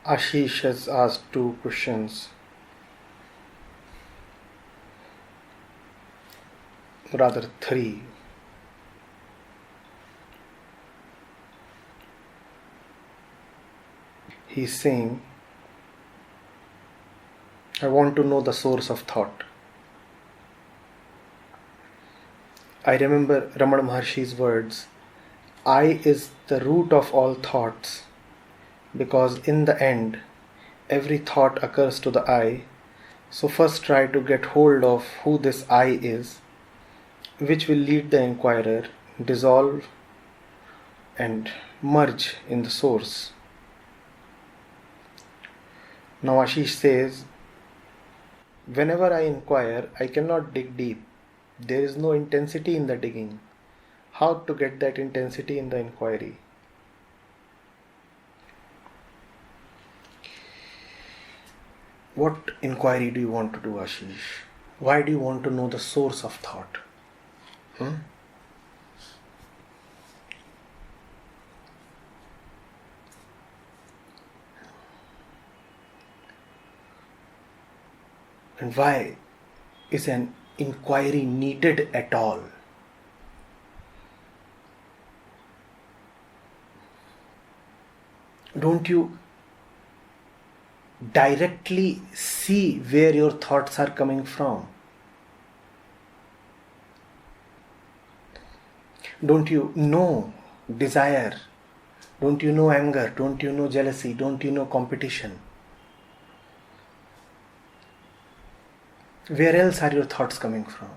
Ashish has asked two questions, rather three. He's saying, I want to know the source of thought. I remember Raman Maharishi's words, I is the root of all thoughts, because in the end, every thought occurs to the I. So first try to get hold of who this I is, which will lead the inquirer, dissolve and merge in the source. Now Ashish says, whenever I inquire, I cannot dig deep. There is no intensity in the digging. How to get that intensity in the inquiry? What inquiry do you want to do, Ashish? Why do you want to know the source of thought? And why is an inquiry needed at all? Don't you directly see where your thoughts are coming from? Don't you know desire? Don't you know anger? Don't you know jealousy? Don't you know competition? Where else are your thoughts coming from?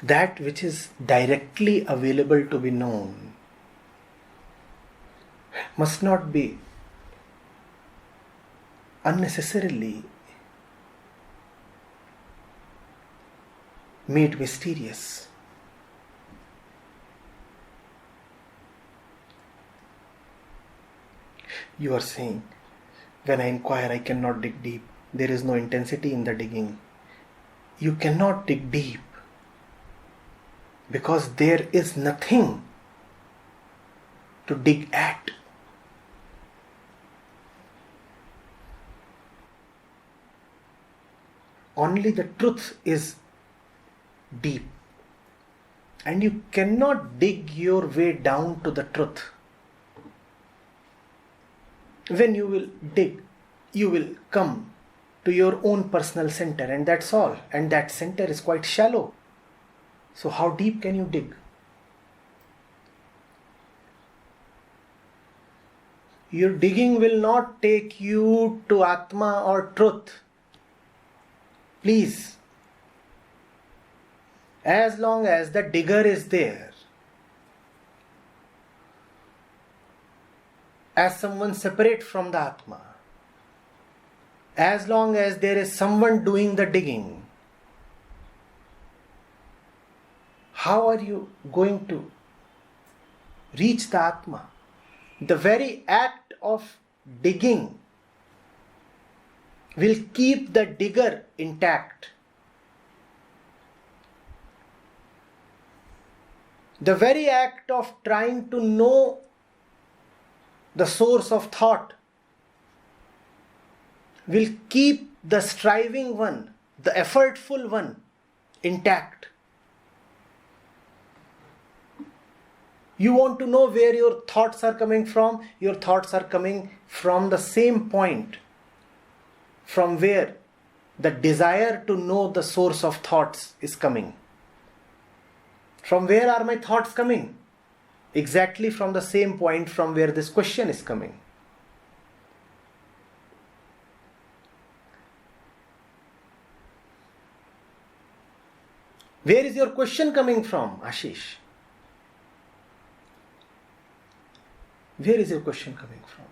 That which is directly available to be known must not be unnecessarily made mysterious. You are saying, when I inquire, I cannot dig deep. There is no intensity in the digging. You cannot dig deep because there is nothing to dig at. Only the truth is deep. And you cannot dig your way down to the truth. When you will dig, you will come to your own personal center, and that's all. And that center is quite shallow. So how deep can you dig? Your digging will not take you to Atma or truth. Please, as long as the digger is there, as someone separate from the Atma, as long as there is someone doing the digging, how are you going to reach the Atma? The very act of digging will keep the digger intact. The very act of trying to know the source of thought will keep the striving one, the effortful one, intact. You want to know where your thoughts are coming from? Your thoughts are coming from the same point from where the desire to know the source of thoughts is coming. From where are my thoughts coming? Exactly from the same point from where this question is coming. Where is your question coming from, Ashish? Where is your question coming from?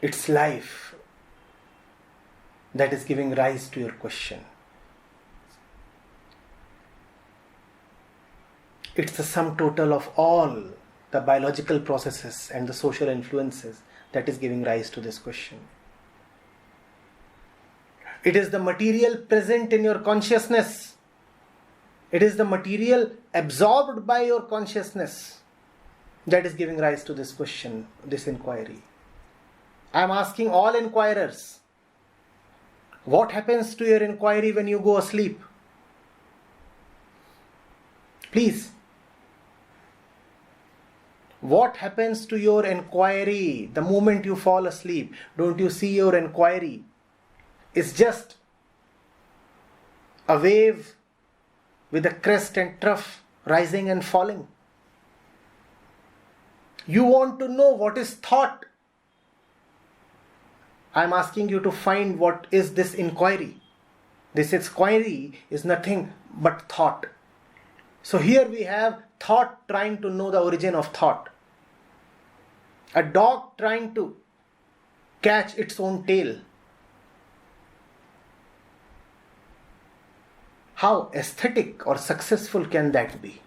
It's life that is giving rise to your question. It's the sum total of all the biological processes and the social influences that is giving rise to this question. It is the material present in your consciousness. It is the material absorbed by your consciousness that is giving rise to this question, this inquiry. I am asking all inquirers, what happens to your inquiry when you go asleep? Please. What happens to your inquiry the moment you fall asleep? Don't you see your inquiry is just a wave with a crest and trough rising and falling? You want to know what is thought. I am asking you to find what is this inquiry. This inquiry is nothing but thought. So here we have thought trying to know the origin of thought. A dog trying to catch its own tail. How aesthetic or successful can that be?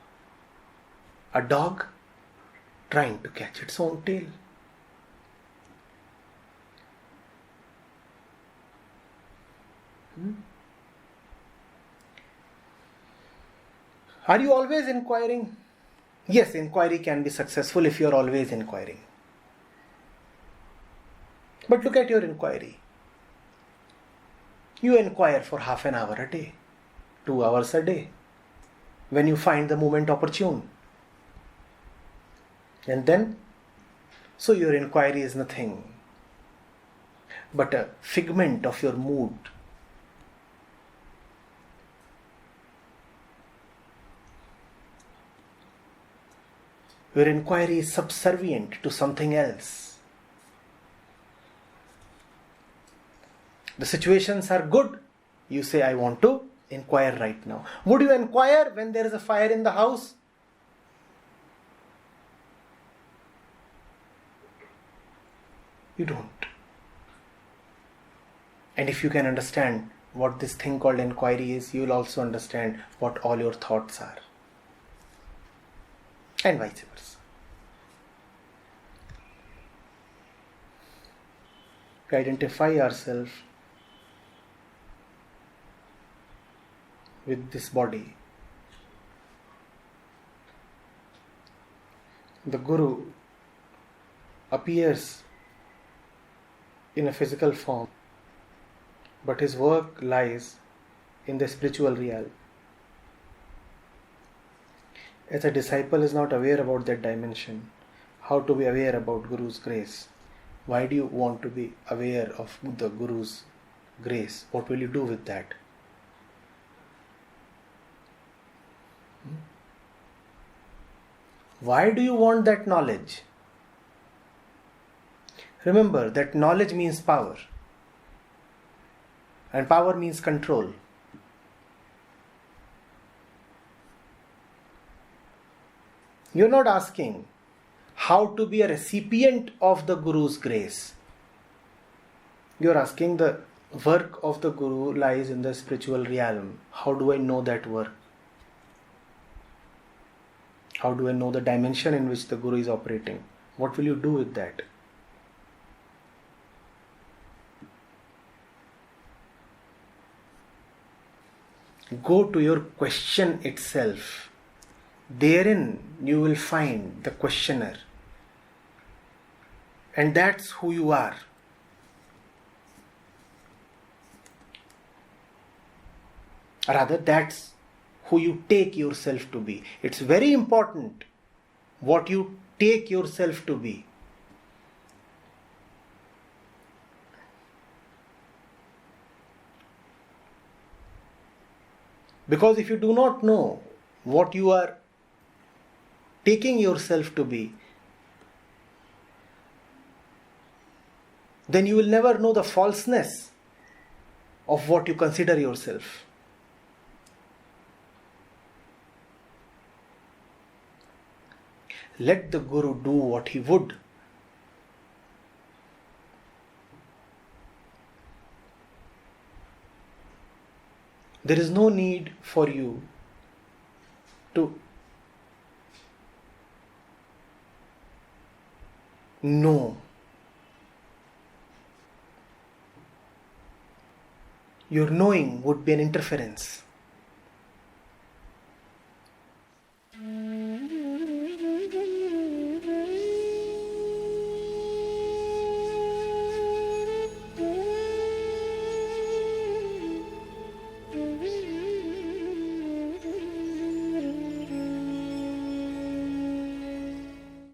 A dog trying to catch its own tail. Are you always inquiring? Yes, inquiry can be successful if you are always inquiring. But look at your inquiry. You inquire for half an hour a day, 2 hours a day, when you find the moment opportune. And then, so your inquiry is nothing but a figment of your mood. Your inquiry is subservient to something else. The situations are good. You say, I want to inquire right now. Would you inquire when there is a fire in the house? You don't. And if you can understand what this thing called inquiry is, you will also understand what all your thoughts are. And vice versa. We identify ourselves with this body. The Guru appears in a physical form, but his work lies in the spiritual realm. As a disciple is not aware about that dimension, how to be aware about Guru's grace? Why do you want to be aware of the Guru's grace? What will you do with that? Why do you want that knowledge? Remember that knowledge means power. And power means control. You're not asking how to be a recipient of the Guru's grace. You're asking the work of the Guru lies in the spiritual realm. How do I know that work? How do I know the dimension in which the Guru is operating? What will you do with that? Go to your question itself. Therein you will find the questioner. And that's who you are. Rather, that's who you take yourself to be. It's very important what you take yourself to be. Because if you do not know what you are taking yourself to be, then you will never know the falseness of what you consider yourself. Let the Guru do what he would. There is no need for you to know. Your knowing would be an interference.